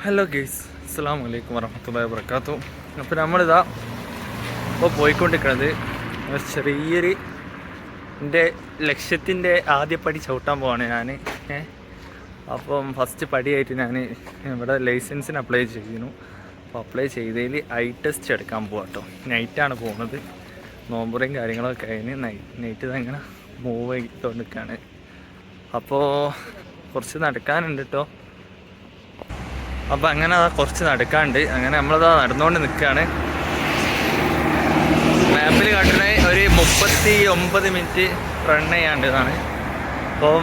Hello guys, അസ്സലാമു അലൈക്കും വറഹ്മത്തുള്ളാഹി വബറകാതുഹു. അപ്പോൾ നമ്മളിതാ ഇപ്പോൾ പോയിക്കൊണ്ടിരിക്കുന്നത് ചെറിയൊരു എൻ്റെ ലക്ഷ്യത്തിൻ്റെ ആദ്യ പടി ചവിട്ടാൻ പോവാണ് ഞാൻ. അപ്പം ഫസ്റ്റ് പടിയായിട്ട് ഞാൻ ഇവിടെ ലൈസൻസിന് അപ്ലൈ ചെയ്യുന്നു. അപ്പോൾ അപ്ലൈ ചെയ്തതിൽ ഐ ടെസ്റ്റ് എടുക്കാൻ പോവാം കേട്ടോ. നൈറ്റാണ് പോകുന്നത്, നോമ്പുറയും കാര്യങ്ങളൊക്കെ കഴിഞ്ഞ് നൈറ്റ് ഇതങ്ങനെ മൂവ് ചെയ്തുകൊണ്ടിരിക്കുകയാണ്. അപ്പോൾ കുറച്ച് നടക്കാനുണ്ട് കേട്ടോ. അപ്പോൾ അങ്ങനെ കുറച്ച് നടക്കാണ്ട് അങ്ങനെ നമ്മളതാ നടന്നുകൊണ്ട് നിൽക്കുകയാണ്. മാപ്പിൽ കാട്ടുന്ന ഒരു 39 മിനിറ്റ് റൺ ചെയ്യാണ്ട് എന്നാണ്. അപ്പോൾ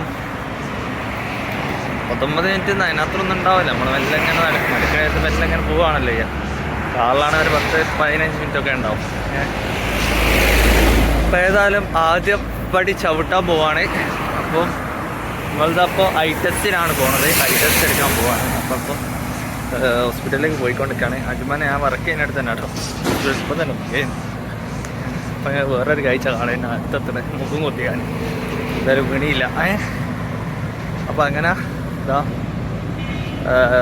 19 മിനിറ്റ് അതിനകത്തൊന്നും ഉണ്ടാവില്ല. നമ്മൾ മെല്ലെ ഇങ്ങനെ നടക്കുന്നത് മെല്ലെ ഇങ്ങനെ പോവുകയാണല്ലോ ചെയ്യാം. കാറിലാണ് ഒരു 10-15 മിനിറ്റൊക്കെ ഉണ്ടാവും. അപ്പോൾ ഏതായാലും ആദ്യം പടി ചവിട്ടാൻ പോവാണ്. അപ്പം നമ്മളിതപ്പോൾ ഐ ടെസ്റ്റിനാണ് പോകുന്നത്. ഐ ടെസ്റ്റ് എടുക്കാൻ പോവാണ്. അപ്പോൾ ഹോസ്പിറ്റലിലേക്ക് പോയിക്കൊണ്ടിരിക്കുകയാണ്. അജ്മാനെ ഞാൻ വർക്ക് ചെയ്യുന്നിടത്ത് തന്നെ കേട്ടോ. ഇപ്പം തന്നെ അപ്പം വേറൊരു കാഴ്ച കാണാൻ അടുത്തത്ര മുഖം കൊത്തിക്കാൻ എന്തായാലും വീണിയില്ല. അപ്പോൾ അങ്ങനെ ഇതാ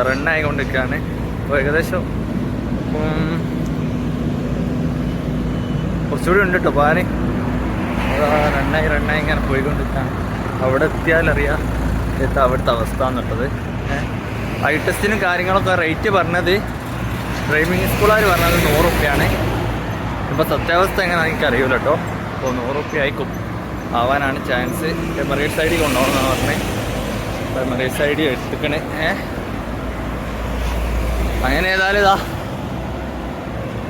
റണ്ണായിക്കൊണ്ടിരിക്കുകയാണ്. അപ്പോൾ ഏകദേശം കുറച്ചുകൂടി ഉണ്ട് കേട്ടോ പോകാൻ. റണ്ണായി ഇങ്ങനെ പോയിക്കൊണ്ടിരിക്കുകയാണ്. അവിടെ എത്തിയാലറിയാം അവിടുത്തെ അവസ്ഥ എന്നുള്ളത്. ഐ ടെസ്റ്റിനും കാര്യങ്ങളൊക്കെ റേറ്റ് പറഞ്ഞത് ഡ്രൈവിംഗ് സ്കൂളുകാർ പറഞ്ഞത് 100 റുപ്യാണ്. ഇപ്പോൾ സത്യാവസ്ഥ എങ്ങനെ എനിക്കറിയില്ല കേട്ടോ. അപ്പോൾ 100 റുപ്യ ആയിക്കും ആവാനാണ് ചാൻസ്. എമറേറ്റ്സ് ഐ ഡി കൊണ്ടുപോകണമെന്നാണ് പറഞ്ഞത്. അപ്പോൾ എമറേറ്റ്സ് ഐ ഡി എടുത്തിക്കണേ. അങ്ങനെ ഏതായാലും ഇതാ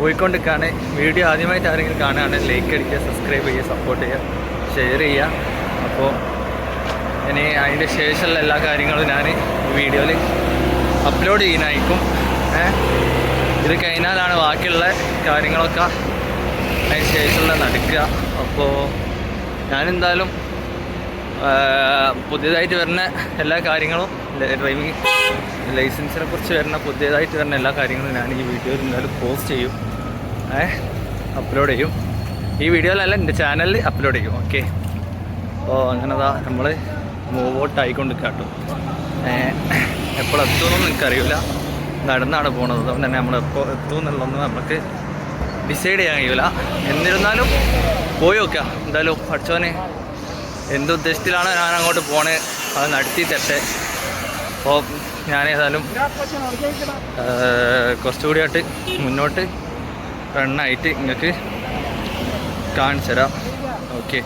പോയിക്കൊണ്ടിരിക്കുകയാണ്. വീഡിയോ ആദ്യമായിട്ട് ആരെങ്കിലും കാണുകയാണെങ്കിൽ ലൈക്ക് അടിക്കുക, സബ്സ്ക്രൈബ് ചെയ്യുക, സപ്പോർട്ട് ചെയ്യുക, ഷെയർ ചെയ്യുക. അപ്പോൾ ഇനി അതിൻ്റെ ശേഷമുള്ള എല്ലാ കാര്യങ്ങളും ഞാൻ വീഡിയോയിൽ അപ്ലോഡ് ചെയ്യുന്നതായിരിക്കും. ഇത് കഴിഞ്ഞാലാണ് ബാക്കിയുള്ള കാര്യങ്ങളൊക്കെ അതിന് ശേഷമുള്ള നടക്കുക. അപ്പോൾ ഞാനെന്തായാലും പുതിയതായിട്ട് വരുന്ന എല്ലാ കാര്യങ്ങളും ഡ്രൈവിംഗ് ലൈസൻസിനെ കുറിച്ച് വരുന്ന പുതിയതായിട്ട് വരുന്ന എല്ലാ കാര്യങ്ങളും ഞാൻ ഈ വീഡിയോയിൽ എന്തായാലും പോസ്റ്റ് ചെയ്യും, അപ്ലോഡ് ചെയ്യും. ഈ വീഡിയോയിലല്ല, എൻ്റെ ചാനലിൽ അപ്ലോഡ് ചെയ്യും. ഓക്കെ. അപ്പോൾ അങ്ങനെതാ നമ്മൾ മൂവ് ഔട്ട് ആയിക്കൊണ്ടിരിക്കുക കേട്ടോ. എപ്പോഴെത്തുമെന്നൊന്നും എനിക്കറിയില്ല. നടന്നാണ് പോണത്. അതുകൊണ്ട് തന്നെ നമ്മൾ എപ്പോൾ എത്തും എന്നുള്ളതൊന്നും നമുക്ക് ഡിസൈഡ് ചെയ്യാൻ കഴിയില്ല. എന്നിരുന്നാലും പോയി നോക്കുക. എന്തായാലും പഠിച്ചവന് എന്തുദ്ദേശത്തിലാണ് ഞാൻ അങ്ങോട്ട് പോണേ അത് നടത്തി തട്ടെ. അപ്പോൾ ഞാനേതായാലും കുറച്ചുകൂടിയായിട്ട് മുന്നോട്ട് റണ്ണായിട്ട് നിങ്ങൾക്ക് കാണിച്ചു തരാം. ഓക്കെ.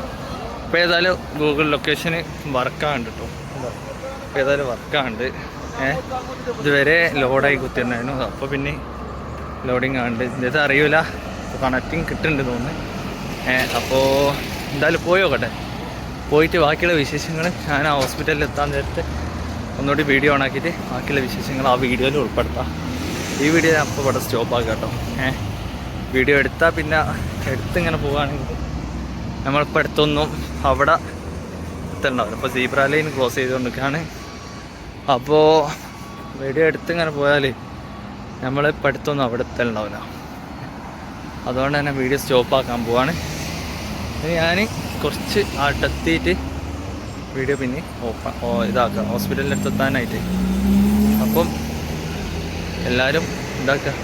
അപ്പോൾ ഏതായാലും ഗൂഗിൾ ലൊക്കേഷന് വർക്കാകുണ്ട് കേട്ടോ. അപ്പോൾ ഏതായാലും വർക്കാകുണ്ട്. ഇതുവരെ ലോഡായി കുത്തിയിട്ടുണ്ടായിരുന്നു. അപ്പോൾ പിന്നെ ലോഡിങ് ആണ്ട് ഇത് അറിയില്ല. കണക്റ്റിങ് കിട്ടുന്നുണ്ട് തോന്നുന്നു. അപ്പോൾ എന്തായാലും പോയി നോക്കട്ടെ. പോയിട്ട് ബാക്കിയുള്ള വിശേഷങ്ങൾ ഞാൻ ആ ഹോസ്പിറ്റലിൽ എത്താൻ നേരത്തെ ഒന്നുകൂടി വീഡിയോ ഓണാക്കിയിട്ട് ബാക്കിയുള്ള വിശേഷങ്ങൾ ആ വീഡിയോയിൽ ഉൾപ്പെടുത്താം. ഈ വീഡിയോ ഞാൻ അപ്പോൾ ഇവിടെ സ്റ്റോപ്പാക്കാം കേട്ടോ. വീഡിയോ എടുത്താൽ പിന്നെ എടുത്തിങ്ങനെ പോവുകയാണെങ്കിൽ നമ്മളിപ്പോൾ അടുത്തൊന്നും അവിടെ എത്തണ്ടാവില്ല. ഇപ്പോൾ സീബ്ര ലൈൻ ക്ലോസ് ചെയ്തുകൊണ്ടിരിക്കുകയാണ്. അപ്പോൾ വീഡിയോ എടുത്തിങ്ങനെ പോയാൽ നമ്മളിപ്പോൾ അടുത്തൊന്നും അവിടെ എത്തലുണ്ടാവില്ല. അതുകൊണ്ട് തന്നെ വീഡിയോ സ്റ്റോപ്പാക്കാൻ പോവാണ്. ഇനി ഞാൻ കുറച്ച് അടുത്തെത്തിയിട്ട് വീഡിയോ പിന്നെ ഇതാക്കാം, ഹോസ്പിറ്റലിൽ എത്താനായിട്ട്. അപ്പം എല്ലാവരും ഇതാക്കുക,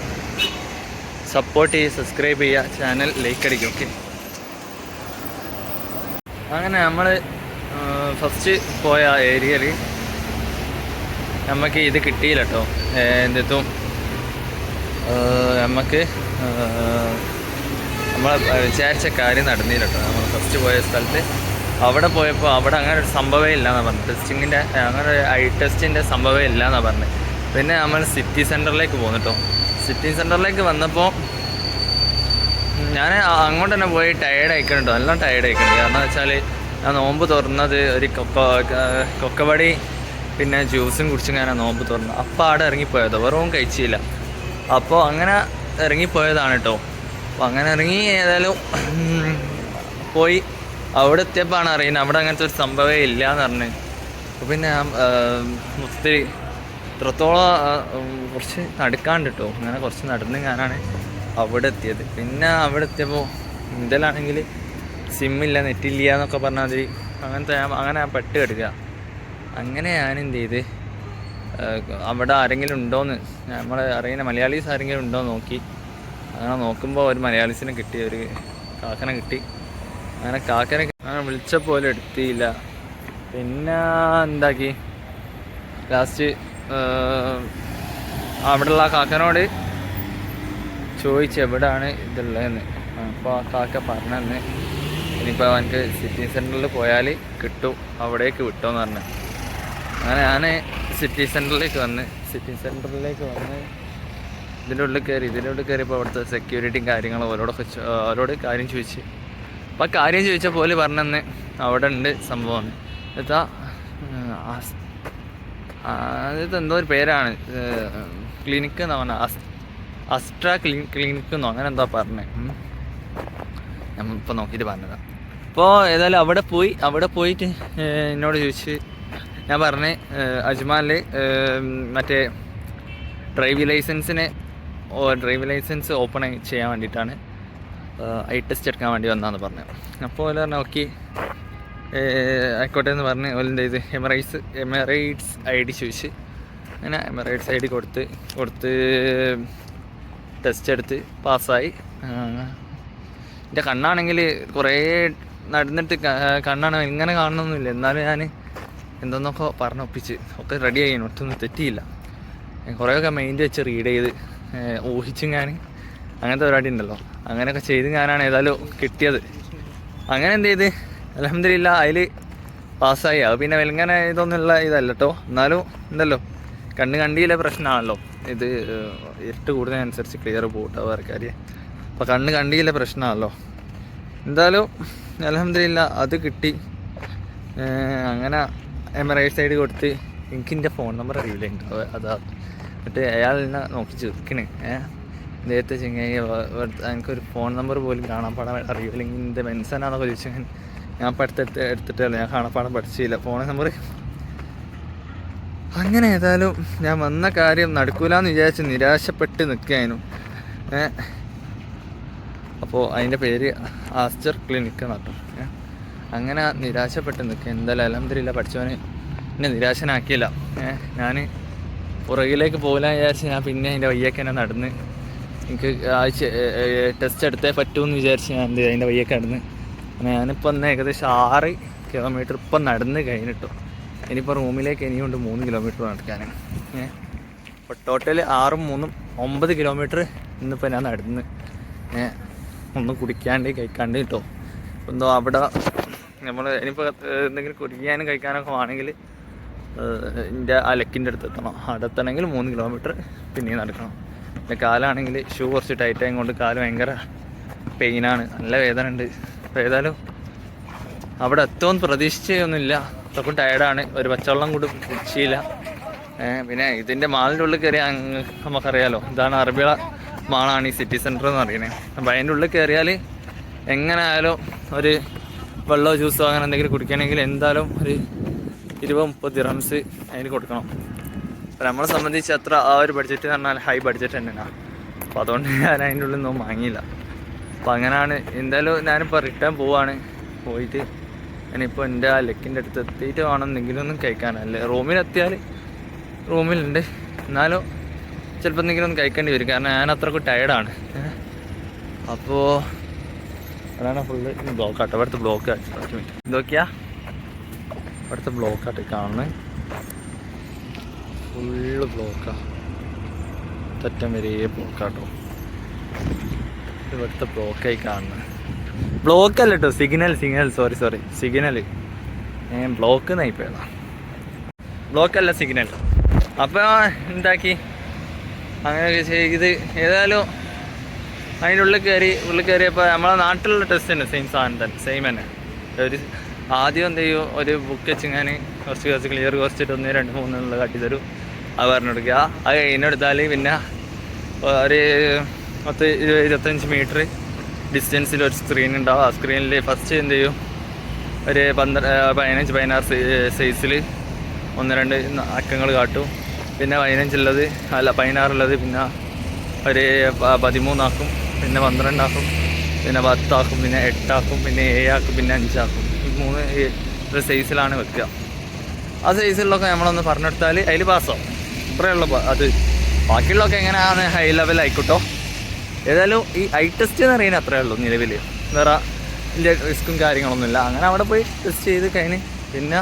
സപ്പോർട്ട് ചെയ്യുക, സബ്സ്ക്രൈബ് ചെയ്യുക, ചാനൽ ലൈക്ക് അടിക്കും. ഓക്കെ. അങ്ങനെ നമ്മൾ ഫസ്റ്റ് പോയ ഏരിയയിൽ നമുക്ക് ഇത് കിട്ടിയില്ല കേട്ടോ. എന്തും നമുക്ക് നമ്മൾ വിചാരിച്ച കാര്യം നടന്നില്ല കേട്ടോ. നമ്മൾ ഫസ്റ്റ് പോയ സ്ഥലത്ത് അവിടെ പോയപ്പോൾ അവിടെ അങ്ങനെ ഒരു സംഭവമേ ഇല്ല എന്നാണ് പറഞ്ഞത്. ടെസ്റ്റിങ്ങിൻ്റെ അങ്ങനെ ഒരു ഐ ടെസ്റ്റിൻ്റെ സംഭവമേ ഇല്ല എന്നാണ് പറഞ്ഞത്. പിന്നെ നമ്മൾ സിറ്റി സെൻറ്ററിലേക്ക് പോകുന്നു കേട്ടോ. സിറ്റി സെൻറ്ററിലേക്ക് വന്നപ്പോൾ ഞാൻ അങ്ങോട്ട് തന്നെ പോയി ടയേർഡ് ആയിക്കുന്നുണ്ടോ, എല്ലാം ടയേർഡ് ആയിക്കുന്നുണ്ട്. കാരണം വെച്ചാൽ ഞാൻ നോമ്പ് തുറന്നത് ഒരു കൊക്കവടി പിന്നെ ജ്യൂസും കുടിച്ചിങ്ങനെ നോമ്പ് തുറന്നു. അപ്പോൾ അവിടെ ഇറങ്ങിപ്പോയത്, വെറും കഴിച്ചില്ല. അപ്പോൾ അങ്ങനെ ഇറങ്ങിപ്പോയതാണ് കേട്ടോ. അപ്പോൾ അങ്ങനെ ഇറങ്ങി ഏതായാലും പോയി അവിടെ എത്തിയപ്പോഴാണ് അറിയുന്നത് അവിടെ അങ്ങനത്തെ ഒരു സംഭവമേ ഇല്ല എന്ന് പറഞ്ഞ്. അപ്പോൾ പിന്നെ ഒത്തിരി ഇത്രത്തോളം കുറച്ച് നടക്കാണ്ട് കേട്ടോ. അങ്ങനെ കുറച്ച് നടന്ന് ഞാനാണ് അവിടെ എത്തിയത്. പിന്നെ അവിടെ എത്തിയപ്പോൾ ഇതിലാണെങ്കിൽ സിമ്മില്ല, നെറ്റില്ല എന്നൊക്കെ പറഞ്ഞാൽ മതി. അങ്ങനെ ഞാൻ പെട്ട് കിടക്കുക. അങ്ങനെ ഞാൻ എന്ത് ചെയ്ത് അവിടെ ആരെങ്കിലും ഉണ്ടോയെന്ന്, നമ്മൾ അറിയുന്ന മലയാളീസ് ആരെങ്കിലും ഉണ്ടോയെന്ന് നോക്കി. അങ്ങനെ നോക്കുമ്പോൾ ഒരു മലയാളീസിനെ കിട്ടി, ഒരു കാക്കനെ കിട്ടി. അങ്ങനെ കാക്കനെ വിളിച്ചപ്പോൾ പോലും എടുത്തില്ല. പിന്നെ എന്താക്കി, ലാസ്റ്റ് അവിടെയുള്ള ആ കാക്കനോട് ചോദിച്ചു എവിടെയാണ് ഇതുള്ളതെന്ന്. അപ്പോൾ ആ കാക്ക പറഞ്ഞെന്ന് ഇനിയിപ്പോൾ അവനക്ക് സിറ്റി സെൻറ്ററിൽ പോയാൽ കിട്ടും, അവിടേക്ക് വിട്ടോന്ന് പറഞ്ഞു. അങ്ങനെ ഞാൻ സിറ്റി സെൻറ്ററിലേക്ക് വന്ന് ഇതിൻ്റെ ഉള്ളിൽ കയറിയപ്പോൾ അവിടുത്തെ സെക്യൂരിറ്റിയും കാര്യങ്ങളും അവരോട് കാര്യം ചോദിച്ച്. അപ്പോൾ ആ കാര്യം ചോദിച്ച പോലെ പറഞ്ഞെന്ന് അവിടെ ഉണ്ട് സംഭവമാണ്. എന്തോ ഒരു പേരാണ്, ക്ലിനിക്ക് എന്ന് പറഞ്ഞാൽ അസ്ട്ര ക്ലിനിക്ക് എന്നോ അങ്ങനെ എന്താ പറഞ്ഞത്. ഞാൻ ഇപ്പോൾ നോക്കിയിട്ട് പറഞ്ഞതാണ്. അപ്പോൾ ഏതായാലും അവിടെ പോയിട്ട് എന്നോട് ചോദിച്ച്, ഞാൻ പറഞ്ഞ് അജ്മാനിൽ മറ്റേ ഡ്രൈവിംഗ് ലൈസൻസ് ഓപ്പൺ ചെയ്യാൻ വേണ്ടിയിട്ടാണ്, ഐ ടെസ്റ്റ് എടുക്കാൻ വേണ്ടി വന്നതെന്ന് പറഞ്ഞു. അപ്പോൾ ഓല് പറഞ്ഞു ഓക്കെ ആയിക്കോട്ടെ എന്ന് പറഞ്ഞ് ഓലെന്ത് ചെയ്ത് എമിറേറ്റ്സ് ID ചോദിച്ച്, അങ്ങനെ എമിറേറ്റ്സ് ID കൊടുത്ത് ടെസ്റ്റ് എടുത്ത് പാസ്സായി. എൻ്റെ കണ്ണാണെങ്കിൽ കുറേ നടന്നിട്ട് കണ്ണാണ് ഇങ്ങനെ കാണണമെന്നില്ല, എന്നാലും ഞാൻ എന്തെന്നൊക്കെ പറഞ്ഞൊപ്പിച്ച് ഒക്കെ റെഡി ആയി, ഒറ്റൊന്നും തെറ്റിയില്ല. കുറേയൊക്കെ മൈൻഡ് വെച്ച് റീഡ് ചെയ്ത് ഊഹിച്ചും ഞാൻ അങ്ങനത്തെ പരിപാടി ഉണ്ടല്ലോ, അങ്ങനെയൊക്കെ ചെയ്ത് ഞാനാണ് ഏതായാലും കിട്ടിയത്. അങ്ങനെ എന്ത് ചെയ്ത് അൽഹംദുലില്ലാ അതിൽ പാസ്സായി. അത് പിന്നെ വെൽങ്ങനെ ഇതൊന്നുമുള്ള ഇതല്ല കേട്ടോ, എന്നാലും ഉണ്ടല്ലോ കണ്ടിയിലെ പ്രശ്നമാണല്ലോ ഇത്, ഇരുട്ട് കൂടുന്നതിനനുസരിച്ച് ക്ലിയർ പോകട്ടോ വേറെ കാര്യം. അപ്പോൾ കണ്ടിയിലെ പ്രശ്നമാണല്ലോ. എന്തായാലും അൽഹംദുലില്ലാ അത് കിട്ടി. അങ്ങനെ എമിറേറ്റ്സ് ID കൊടുത്ത്, എനിക്കെൻ്റെ ഫോൺ നമ്പർ അറിയില്ല അതാ, എന്നിട്ട് അയാളെന്നെ നോക്കി ചെറുക്കണേ നേരത്തെ ചെങ്ങായി എനിക്കൊരു ഫോൺ നമ്പർ പോലും കാണാപ്പാടം അറിയില്ല, അല്ലെങ്കിൽ എൻ്റെ മെൻസനാണെന്നൊക്കെ ചോദിച്ചാൽ ഞാൻ ഇപ്പം എടുത്തിട്ടല്ല, ഞാൻ കാണാപ്പാടം പഠിച്ചില്ല ഫോൺ നമ്പർ. അങ്ങനെ ഏതായാലും ഞാൻ വന്ന കാര്യം നടക്കൂലെന്ന് വിചാരിച്ച് നിരാശപ്പെട്ട് നിൽക്കാനും. അപ്പോൾ അതിൻ്റെ പേര് ആസ്റ്റർ ക്ലിനിക്ക് നട്ടു. അങ്ങനെ നിരാശപ്പെട്ട് നിൽക്കുക. എന്തായാലും അൽഹംദുലില്ലാ പഠിച്ചവന് എന്നെ നിരാശനാക്കിയില്ല. ഞാൻ പുറകിലേക്ക് പോകില്ല വിചാരിച്ച് ഞാൻ പിന്നെ അതിൻ്റെ വയ്യൊക്കെ തന്നെ നടന്ന്, എനിക്ക് ടെസ്റ്റ് എടുത്തേ പറ്റുമെന്ന് വിചാരിച്ച് ഞാൻ അതിൻ്റെ വയ്യൊക്കെ നടന്ന്. ഞാനിപ്പോൾ ഒന്ന് ഏകദേശം 6 കിലോമീറ്റർ ഇപ്പം നടന്ന് കഴിഞ്ഞിട്ടു. ഇനിയിപ്പോൾ റൂമിലേക്ക് ഇനിയുണ്ട് 3 കിലോമീറ്റർ നടക്കാൻ. അപ്പോൾ ടോട്ടൽ 6ഉം 3ഉം 9 കിലോമീറ്റർ ഇന്നിപ്പോൾ ഞാൻ നടന്ന്. ഒന്നും കുടിക്കാണ്ട് കഴിക്കാണ്ട് കിട്ടോ. എന്തോ അവിടെ നമ്മൾ ഇനിയിപ്പോൾ എന്തെങ്കിലും കുടിക്കാനും കഴിക്കാനൊക്കെ ആണെങ്കിൽ എൻ്റെ ആ ലെക്കിൻ്റെ അടുത്ത് എത്തണം. അവിടെ എത്തണമെങ്കിൽ 3 കിലോമീറ്റർ പിന്നെയും നടക്കണം. പിന്നെ കാലാണെങ്കിൽ ഷൂ കുറച്ച് ടൈറ്റായും കൊണ്ട് കാല് ഭയങ്കര പെയിനാണ്, നല്ല വേദന ഉണ്ട്. അപ്പോൾ ഏതായാലും അവിടെ എത്തുമെന്ന് പ്രതീക്ഷിച്ചൊന്നുമില്ല, അത്രക്കും ടയർഡാണ്. ഒരു പച്ചവെള്ളം കൂടി കുടിച്ചില്ല. പിന്നെ ഇതിൻ്റെ മാളിൻ്റെ ഉള്ളിൽ കയറി നമുക്കറിയാലോ, ഇതാണ് അറബിയ മാളാണ് ഈ സിറ്റി സെൻറ്റർ എന്ന് പറയുന്നത്. അപ്പോൾ അതിൻ്റെ ഉള്ളിൽ കയറിയാൽ എങ്ങനെ ആയാലും ഒരു വെള്ളമോ ജ്യൂസോ അങ്ങനെ എന്തെങ്കിലും കുടിക്കണമെങ്കിൽ എന്തായാലും ഒരു 20-30 ദിർഹംസ് അതിന് കൊടുക്കണം. അപ്പോൾ നമ്മളെ സംബന്ധിച്ച് അത്ര ആ ഒരു ബഡ്ജറ്റ് എന്ന് പറഞ്ഞാൽ ഹൈ ബഡ്ജറ്റ് തന്നെയാണ്. അപ്പോൾ അതുകൊണ്ട് ഞാൻ അതിൻ്റെ ഉള്ളിൽ ഒന്നും വാങ്ങിയില്ല. അപ്പോൾ അങ്ങനെയാണ്. എന്തായാലും ഞാനിപ്പോൾ റിട്ടേൺ പോയിട്ട് ഞാനിപ്പോൾ എൻ്റെ ആ ലെക്കിൻ്റെ അടുത്ത് എത്തിയിട്ട് വേണം എന്തെങ്കിലും ഒന്നും കഴിക്കാനല്ലേ. റൂമിലെത്തിയാൽ റൂമിലുണ്ട്, എന്നാലും ചിലപ്പോൾ എന്തെങ്കിലും ഒന്ന് കഴിക്കേണ്ടി വരും, കാരണം ഞാൻ അത്രക്കും ടയർഡാണ്. അപ്പോൾ അതാണ് ഫുള്ള് ബ്ലോക്കാട്ടോ. ഇവിടുത്തെ ബ്ലോക്ക് ഇതൊക്കെയാ ഇവിടുത്തെ ബ്ലോക്കായിട്ട് കാണുന്നത്. ഫുള്ള് ബ്ലോക്കാണ്, തെറ്റം വരെ ബ്ലോക്കാട്ടോ. ഇവിടുത്തെ ബ്ലോക്കായി കാണുന്നത്. ബ്ലോക്കല്ല കേട്ടോ, സിഗ്നൽ സോറി സിഗ്നൽ. ബ്ലോക്ക് നയിപ്പോയതാ, ബ്ലോക്കല്ല സിഗ്നൽ. അപ്പോൾ എന്താക്കി അങ്ങനെയൊക്കെ ചെയ്ത് ഏതായാലും അതിൻ്റെ ഉള്ളിൽ കയറിയപ്പോൾ നമ്മളെ നാട്ടിലുള്ള ടെസ്റ്റ് തന്നെ സെയിം സാധനം തന്നെ, സെയിം തന്നെ. ഒരു ആദ്യം എന്ത് ചെയ്യും, ഒരു ബുക്ക് വെച്ച് ഞാൻ കുറച്ച് ക്ലിയർ കുറച്ചിട്ട് 1, 2, 3 എന്നുള്ളത് കാട്ടി തരും. അത് പറഞ്ഞു കൊടുക്കുക. അത് കഴിഞ്ഞെടുത്താൽ പിന്നെ ഒരു 10-25 മീറ്റർ ഡിസ്റ്റൻസിൽ ഒരു സ്ക്രീൻ ഉണ്ടാവും. ആ സ്ക്രീനിൽ ഫസ്റ്റ് എന്ത് ചെയ്യും, ഒരു 15-16 സൈസിൽ 1-2 അക്കങ്ങൾ കാട്ടും. പിന്നെ 16 ഉള്ളത് പിന്നെ ഒരു 13 ആക്കും, പിന്നെ 12 ആക്കും, പിന്നെ 10 ആക്കും, പിന്നെ 8 ആക്കും, പിന്നെ 7 ആക്കും, പിന്നെ 5 ആക്കും. ഈ 3 സൈസിലാണ് വെക്കുക. ആ സൈസിലൊക്കെ നമ്മളൊന്ന് പറഞ്ഞെടുത്താൽ അതിൽ പാസ്സാവും. അത്രയേ ഉള്ളൂ അത്. ബാക്കിയുള്ളതൊക്കെ എങ്ങനെയാണ് ഹൈ ലെവൽ ആയിക്കോട്ടോ. ഏതായാലും ഈ ഐ ടെസ്റ്റ് എന്ന് പറയുന്നത് അത്രയേ ഉള്ളൂ നിലവിൽ. വേറെ ഇതിൻ്റെ റിസ്ക്കും കാര്യങ്ങളൊന്നുമില്ല. അങ്ങനെ അവിടെ പോയി ടെസ്റ്റ് ചെയ്ത് കഴിഞ്ഞ് പിന്നെ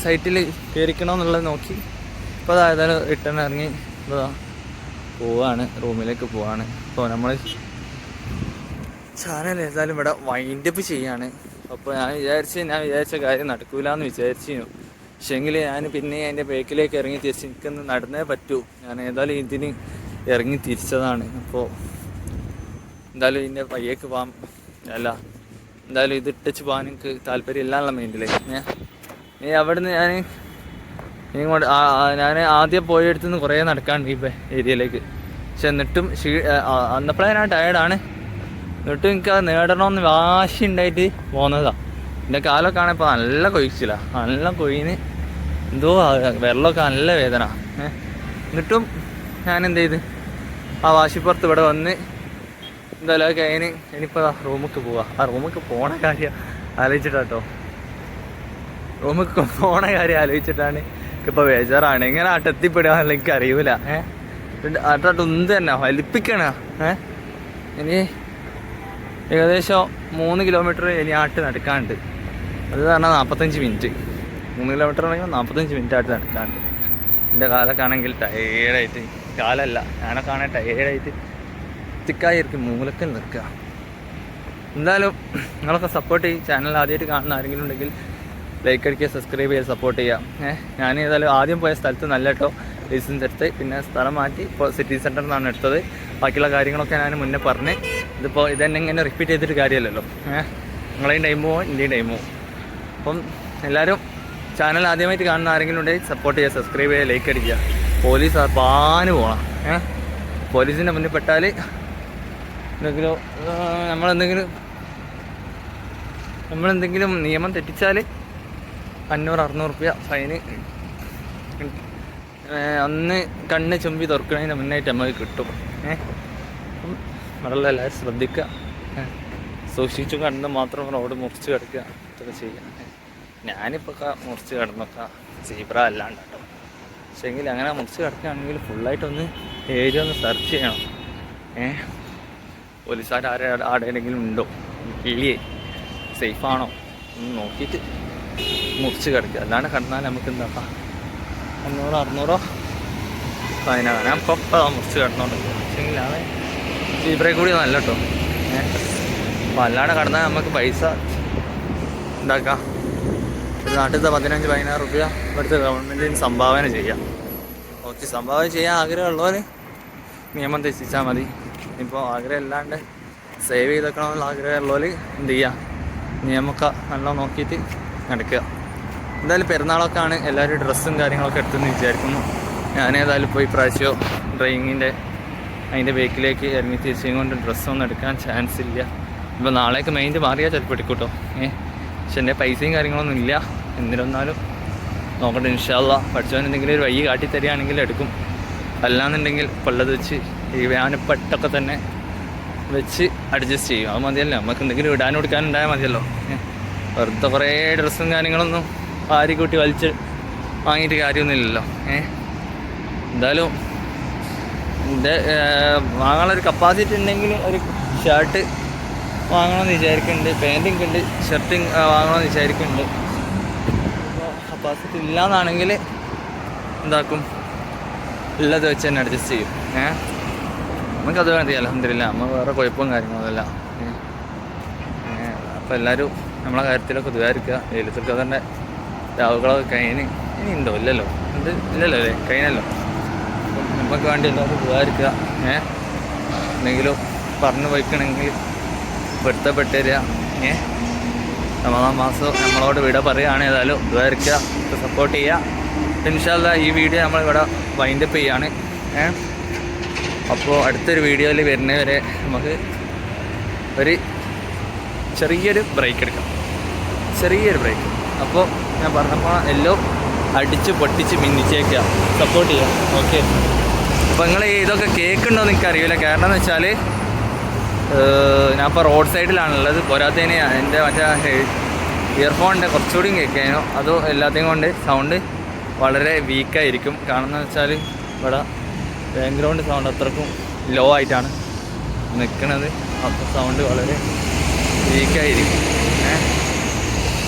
സൈറ്റിൽ കയറിക്കണമെന്നുള്ളത് നോക്കി ഇപ്പോൾ ഏതായാലും റിട്ടേൺ ഇറങ്ങി ഇപ്പോൾ പോവാണ്, റൂമിലേക്ക് പോവാണ്. ഇപ്പോൾ നമ്മൾ ചാനൽ ഏതായാലും ഇവിടെ വൈൻഡപ്പ് ചെയ്യാണ്. അപ്പോൾ ഞാൻ വിചാരിച്ച കാര്യം നടക്കൂലെന്ന് വിചാരിച്ചിരുന്നു. പക്ഷേങ്കിൽ ഞാൻ പിന്നെ എൻ്റെ ബേക്കിലേക്ക് ഇറങ്ങി തിരിച്ച് എനിക്കൊന്ന് നടന്നേ പറ്റൂ. ഞാൻ ഏതായാലും ഇതിന് ഇറങ്ങി തിരിച്ചതാണ്. അപ്പോൾ എന്തായാലും ഇതിൻ്റെ പയ്യേക്ക് പോകാൻ എന്തായാലും ഇത് ഇട്ടച്ച് പോകാൻ എനിക്ക് താല്പര്യം ഇല്ലാന്നുള്ള മൈൻഡിൽ അവിടുന്ന് ഞാൻ ആദ്യം പോയെടുത്തുനിന്ന് കുറേ നടക്കാണ്ട് ഈ ഏരിയയിലേക്ക്. പക്ഷെ എന്നിട്ടും അന്നപ്പോഴേ ഞാൻ ടയേർഡാണ്. എന്നിട്ടും എനിക്ക് അത് നേടണമെന്ന് വാശി ഉണ്ടായിട്ട് പോകുന്നതാണ്. എൻ്റെ കാലൊക്കെ ആണെങ്കിൽ ഇപ്പോൾ നല്ല കൊഴിച്ചില്ല, നല്ല കൊഴിന് എന്തോ വെള്ളമൊക്കെ നല്ല വേദന. എന്നിട്ടും ഞാൻ എന്ത് ചെയ്ത് ആ വാശിപ്പുറത്ത് ഇവിടെ വന്ന് എന്തായാലും ഒക്കെ ഇനിയിപ്പോൾ റൂമിലേക്ക് പോവാം. ആ റൂമിലേക്ക് പോണ കാര്യം ആലോചിച്ചിട്ടാട്ടോ, റൂമിലേക്ക് പോണ കാര്യം ആലോചിച്ചിട്ടാണ് ഇപ്പോൾ ബേജാറാണ്. എങ്ങനെ ആട്ടെത്തിപ്പെടുക എന്നുള്ള എനിക്ക് അറിയൂല. ആട്ടൊന്ന് തന്നെ വലിപ്പിക്കണ. ഇനി ഏകദേശം 3 കിലോമീറ്റർ ഇനി ആട്ട് നടക്കാണ്ട്. അത് പറഞ്ഞാൽ 45 മിനിറ്റ്. 3 കിലോമീറ്റർ ആണെങ്കിൽ 45 മിനിറ്റ് ആട്ട് നടക്കാണ്ട്. എൻ്റെ കാലൊക്കെ ആണെങ്കിൽ ടയേർഡായിട്ട്, കാലല്ല ഞാനൊക്കെ ആണെങ്കിൽ ടയേർഡായിട്ട് തിക്കായിരിക്കും മൂലക്കൽ നിൽക്കുക. എന്തായാലും നിങ്ങളൊക്കെ സപ്പോർട്ട് ചെയ്യും. ചാനൽ ആദ്യമായിട്ട് കാണുന്ന ആരെങ്കിലും ഉണ്ടെങ്കിൽ ലൈക്ക് അടിക്കുക, സബ്സ്ക്രൈബ് ചെയ്യുക, സപ്പോർട്ട് ചെയ്യുക. ഞാൻ ഏതായാലും ആദ്യം പോയ സ്ഥലത്ത് നല്ല കേട്ടോ ലൈസൻസ് എടുത്ത് പിന്നെ സ്ഥലം മാറ്റി ഇപ്പോൾ സിറ്റി സെൻറ്ററിൽ നിന്നാണ് എടുത്തത്. ബാക്കിയുള്ള കാര്യങ്ങളൊക്കെ ഞാൻ മുന്നേ പറഞ്ഞ് ഇതിപ്പോൾ ഇതന്നെ ഇങ്ങനെ റിപ്പീറ്റ് ചെയ്തിട്ട് കാര്യമല്ലല്ലോ. നിങ്ങളെയും ടൈം പോവും, എൻ്റെയും ടൈം പോവും. അപ്പം എല്ലാവരും ചാനൽ ആദ്യമായിട്ട് കാണുന്ന ആരെങ്കിലും ഉണ്ടെങ്കിൽ സപ്പോർട്ട് ചെയ്യുക, സബ്സ്ക്രൈബ് ചെയ്യുക, ലൈക്ക് അടിക്കുക. പോലീസ് പാന് പോകണം. പോലീസിൻ്റെ മുന്നിൽ പെട്ടാൽ എന്തെങ്കിലും നമ്മളെന്തെങ്കിലും നിയമം തെറ്റിച്ചാൽ 500-600 രൂപ ഫൈന് അന്ന് കണ്ണ് ചുമ്പി തുറക്കുന്നതിന് മുന്നായിട്ട് നമുക്ക് കിട്ടും. അപ്പം നമ്മളെല്ലാം എല്ലാവരും ശ്രദ്ധിക്കുക, സൂക്ഷിച്ചു കണ്ട് മാത്രം റോഡ് മുറിച്ച് കിടക്കുക, ഇതൊക്കെ ചെയ്യുക. ഞാനിപ്പോൾ മുറിച്ച് കിടന്നൊക്കെ സീബ്ര അല്ലാണ്ട് കേട്ടോ. പക്ഷേ എങ്കിൽ അങ്ങനെ മുറിച്ച് കിടക്കുകയാണെങ്കിൽ ഫുള്ളായിട്ടൊന്ന് ഏരിയ ഒന്ന് സെർച്ച് ചെയ്യണം. പോലീസുകാർ ആരെങ്കിലും ഉണ്ടോ, കിളിയേ സേഫാണോ ഒന്ന് നോക്കിയിട്ട് മുറിച്ച് കിടക്കുക. അല്ലാണ്ട് കിടന്നാൽ നമുക്ക് എന്താക്കാം 500-600 ഫൈനാണ്. ഞാൻ ഇപ്പോൾ മുറിച്ച് കിടന്നോണ്ട് പക്ഷേങ്കിൽ അത് സീബ്രയിൽ കൂടി നല്ല കേട്ടോ. അപ്പോൾ അല്ലാണ്ട് കിടന്നാൽ നമുക്ക് പൈസ ഉണ്ടാക്കാം. ഒരു നാട്ടിലത്തെ 15-16 രൂപ ഇവിടുത്തെ ഗവൺമെൻറ്റിന് സംഭാവന ചെയ്യാം. ഓക്കെ, സംഭാവന ചെയ്യാൻ ആഗ്രഹമുള്ളവർ നിയമം തെറ്റിച്ചാൽ മതി. ഇപ്പോൾ ആഗ്രഹം ഇല്ലാണ്ട് സേവ് ചെയ്തേക്കണമെന്നുള്ള ആഗ്രഹമുള്ളവർ എന്ത് ചെയ്യുക, നിയമമൊക്കെ നല്ല നോക്കിയിട്ട് നടക്കുക. എന്തായാലും പെരുന്നാളൊക്കെ ആണ്, എല്ലാവരും ഡ്രസ്സും കാര്യങ്ങളൊക്കെ എടുത്തെന്ന് വിചാരിക്കുന്നു. ഞാനേതായാലും ഇപ്പോൾ ഇപ്രാവശ്യം ഡ്രൈവിങ്ങിൻ്റെ അതിൻ്റെ ബേക്കിലേക്ക് ഇറങ്ങി തിരിച്ചും കൊണ്ട് ഡ്രസ്സൊന്നും എടുക്കാൻ ചാൻസ് ഇല്ല. ഇപ്പോൾ നാളേക്ക് മൈൻഡ് മാറിയാൽ ചിലപ്പോൾ എടുക്കൂട്ടോ. പക്ഷെ എൻ്റെ പൈസയും കാര്യങ്ങളൊന്നും ഇല്ല. എന്തിനൊന്നാലും നോക്കട്ടെ, ഇൻഷാ അല്ലാ പഠിച്ചവൻ എന്തെങ്കിലും ഒരു വഴി കാട്ടി തരികയാണെങ്കിൽ എടുക്കും. അല്ലാന്നുണ്ടെങ്കിൽ കൊള്ളത് വെച്ച് ഈ വ്യാനപ്പെട്ടൊക്കെ തന്നെ വെച്ച് അഡ്ജസ്റ്റ് ചെയ്യും. അത് മതിയല്ലോ, നമുക്ക് എന്തെങ്കിലും ഇടാനും എടുക്കാനും ഉണ്ടായാൽ മതിയല്ലോ. വെറുതെ കുറേ ഡ്രസ്സും കാര്യങ്ങളൊന്നും ആരിക്കൂട്ടി വലിച്ച് വാങ്ങിയിട്ട് കാര്യമൊന്നുമില്ലല്ലോ. എന്തായാലും എൻ്റെ വാങ്ങാനുള്ളൊരു കപ്പാസിറ്റി ഉണ്ടെങ്കിൽ ഒരു ഷർട്ട് വാങ്ങണമെന്ന് വിചാരിക്കുന്നുണ്ട്, പാൻറ്റിങ് ഉണ്ട്, ഷർട്ടിങ് വാങ്ങണമെന്ന് വിചാരിക്കുന്നുണ്ട്. അപ്പോൾ കപ്പാസിറ്റി ഇല്ലയെന്നാണെങ്കിൽ എന്താക്കും, ഉള്ളത് വെച്ച് തന്നെ അഡ്ജസ്റ്റ് ചെയ്യും. നമുക്കത് മതി, അൽഹംദുലില്ലാ. നമ്മൾ വേറെ കുഴപ്പവും കാര്യങ്ങളൊന്നുമില്ല. അപ്പോൾ എല്ലാവരും നമ്മളെ കാര്യത്തിലൊക്കെ ദ്വാരിക്കുക. ലൈലത്തുൽ ഖദറിൻ്റെ രാവുകളൊക്കെ കഴിഞ്ഞ് ഇനി ഉണ്ടോ ഇല്ലല്ലോ ഇല്ലല്ലോ അല്ലേ, കഴിഞ്ഞല്ലോ. അപ്പം നമുക്ക് വേണ്ടി എല്ലാവരും ദ്വാരിക്കുക. എന്തെങ്കിലും പറഞ്ഞു വയ്ക്കണമെങ്കിൽ പൊരുത്തപ്പെട്ട് തരിക. റമദാൻ മാസം നമ്മളോട് വിട പറയുകയാണ്. ഏതായാലും ദ്വാരിക്കുക, സപ്പോർട്ട് ചെയ്യുക. ഇൻഷാ അല്ലാ ഈ വീഡിയോ നമ്മളിവിടെ വൈൻഡപ്പ് ചെയ്യാണ്. അപ്പോൾ അടുത്തൊരു വീഡിയോയിൽ വരുന്നവരെ നമുക്ക് ഒരു ചെറിയൊരു ബ്രേക്ക് എടുക്കാം, ചെറിയൊരു ബ്രേക്ക്. അപ്പോൾ ഞാൻ പറഞ്ഞപ്പോൾ എല്ലാം അടിച്ച് പൊട്ടിച്ച് മിന്നിച്ചേക്കുക, സപ്പോർട്ട് ചെയ്യാം. ഓക്കെ, അപ്പോൾ നിങ്ങൾ ഇതൊക്കെ കേൾക്കുന്നുണ്ടോ എന്ന് എനിക്കറിയില്ല. കാരണം എന്ന് വെച്ചാൽ ഞാനിപ്പോൾ റോഡ് സൈഡിലാണുള്ളത്. പോരാത്തതിന് എൻ്റെ മറ്റേ ഇയർഫോണിൻ്റെ കുറച്ചുകൂടിയും കേൾക്കാനോ അതോ എല്ലാத்தைയും കൊണ്ട് സൗണ്ട് വളരെ വീക്കായിരിക്കും. കാരണം എന്ന് വെച്ചാൽ ഇവിടെ ബാക്ക്ഗ്രൗണ്ട് സൗണ്ട് അത്രക്കും ലോ ആയിട്ടാണ് നിൽക്കുന്നത്. അപ്പോൾ സൗണ്ട് വളരെ വീക്കായിരിക്കും.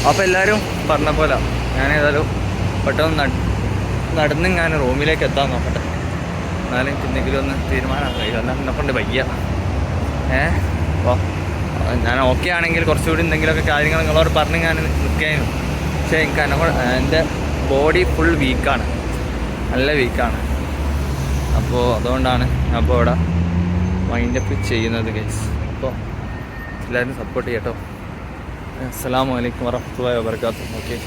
അപ്പോൾ എല്ലാവരും പറഞ്ഞ പോലെ ഞാൻ ഏതായാലും പെട്ടെന്ന് നടന്ന് ഞാൻ റൂമിലേക്ക് എത്താൻ നോക്കട്ടെ. എന്നാലും എനിക്ക് എന്തെങ്കിലും ഒന്ന് തീരുമാനമാക്കാൻ കഴിയും. എന്നാൽ എന്നെക്കൊണ്ട് വയ്യ. അപ്പോൾ ഞാൻ ഓക്കെ ആണെങ്കിൽ കുറച്ചുകൂടി എന്തെങ്കിലുമൊക്കെ കാര്യങ്ങൾ നിങ്ങളോട് പറഞ്ഞ് ഞാൻ നിൽക്കാനും. പക്ഷേ എനിക്ക് എൻ്റെ ബോഡി ഫുൾ വീക്കാണ്, നല്ല വീക്കാണ്. അപ്പോൾ അതുകൊണ്ടാണ് ഞാൻ ഇപ്പോൾ ഇവിടെ വൈൻഡപ്പ് ചെയ്യുന്നത് ഗൈസ്. അപ്പോൾ എല്ലാവരും സപ്പോർട്ട് ചെയ്യട്ടോ. അസ്സലാമു അലൈക്കും വറഹ്മത്തുള്ളാഹി വബറകാതുഹു. ഓക്കെ.